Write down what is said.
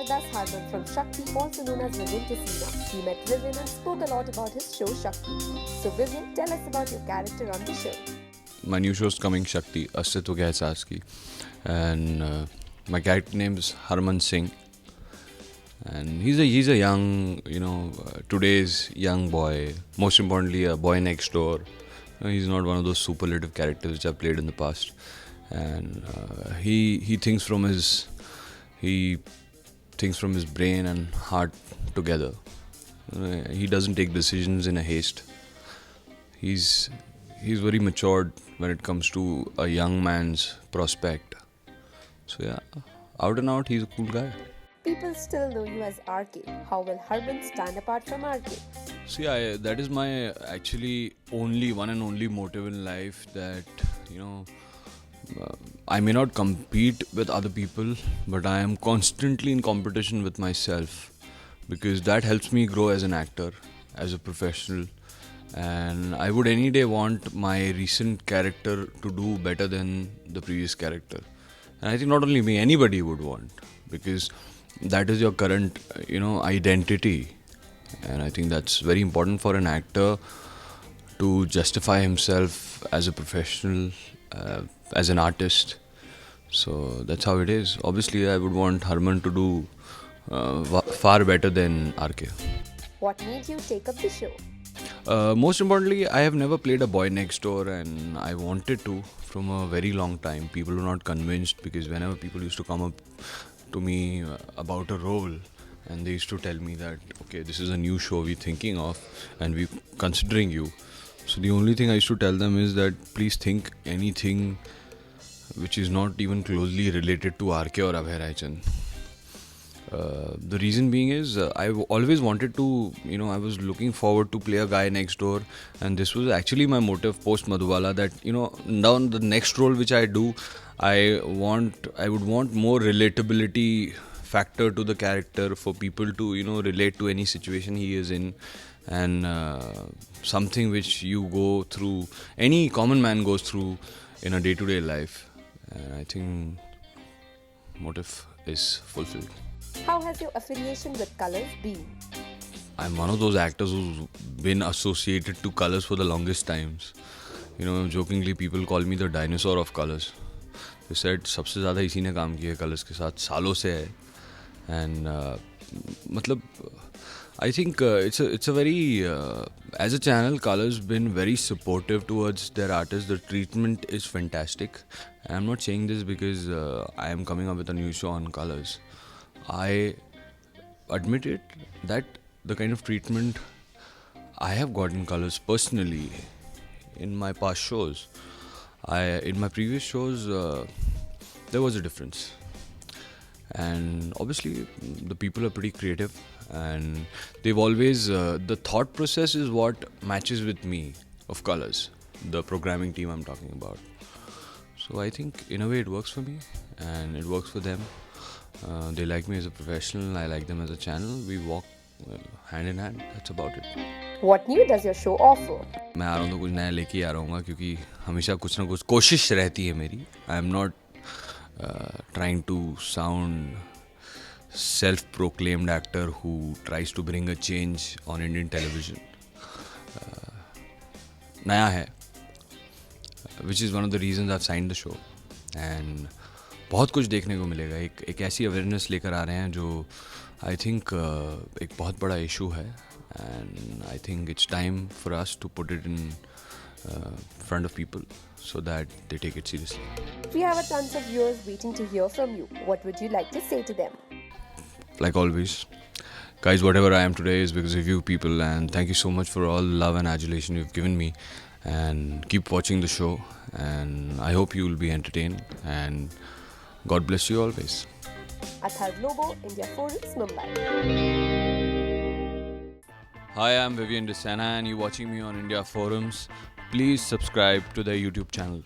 with us Harman from Shakti, also known as Vivian Tessina. We met Vivian and spoke a lot about his show Shakti. So Vivian, tell us about your character on the show. My new show's coming, Shakti, Astitva Ke Ehsaas Ki. And my character name is Harman Singh. And he's a young, today's young boy. Most importantly, a boy next door. He's not one of those superlative characters which I've played in the past. And he thinks from his brain and heart together. He doesn't take decisions in a haste. He's very matured when it comes to a young man's prospect. So yeah, out and out, he's a cool guy. People still know you as RK. How will Harman stand apart from RK? See, that is my actually one and only motive in life, that I may not compete with other people, but I am constantly in competition with myself, because that helps me grow as an actor, as a professional. And I would any day want my recent character to do better than the previous character. And I think not only me, anybody would want, because that is your current, identity. And I think that's very important for an actor to justify himself as a professional, as an artist. So that's how it is. Obviously, I would want Harman to do far better than RK. What made you take up the show? Most importantly, I have never played a boy next door, and I wanted to from a very long time. People were not convinced, because whenever people used to come up to me about a role, and they used to tell me that, okay, this is a new show we're thinking of and we're considering you. So the only thing I used to tell them is that please think anything which is not even closely related to RK or Abhay Rai Chand. The reason being is I've always wanted to, I was looking forward to play a guy next door, and this was actually my motive post Madhubala, that, now the next role which I do, I would want more relatability factor to the character, for people to, relate to any situation he is in, and something which you go through, any common man goes through in a day-to-day life. And I think motive is fulfilled. How has your affiliation with Colors been? I'm one of those actors who's been associated to Colors for the longest times. Jokingly, people call me the dinosaur of Colors. They said सबसे ज़्यादा इसी ने काम किया Colors के साथ, सालों से है. And I think it's a very as a channel, Colors been very supportive towards their artists. The treatment is fantastic. And I'm not saying this because I am coming up with a new show on Colors. I admit it that the kind of treatment I have gotten Colors personally in my past shows, in my previous shows, there was a difference. And obviously the people are pretty creative, and they've always the thought process is what matches with me of Colors, the programming team I'm talking about. So I think in a way it works for me and it works for them. They like me as a professional, I like them as a channel. We walk hand in hand. That's about it. What new does your show offer? मैं आ रहा हूँ तो कुछ नया लेके आ रहा हूँ, क्योंकि हमेशा कुछ ना कुछ कोशिश रहती है मेरी. I am not trying to sound self-proclaimed actor who tries to bring a change on Indian television. नया है, which is one of the reasons I've signed the show. And बहुत कुछ देखने को मिलेगा. एक ऐसी अवेयरनेस लेकर आ रहे हैं जो आई थिंक एक बहुत बड़ा इशू है. And I think it's time for us to put it in front of people so that they take it seriously. We have a tons of viewers waiting to hear from you. What would you like to say to them? Like always, guys, whatever I am today is because of you people, and thank you so much for all the love and adulation you've given me. And keep watching the show, and I hope you will be entertained, and God bless you always. Athar Lobo, India Forums, Mumbai. Hi, I'm Vivian Tessina, and you're watching me on India Forums. Please subscribe to the YouTube channel.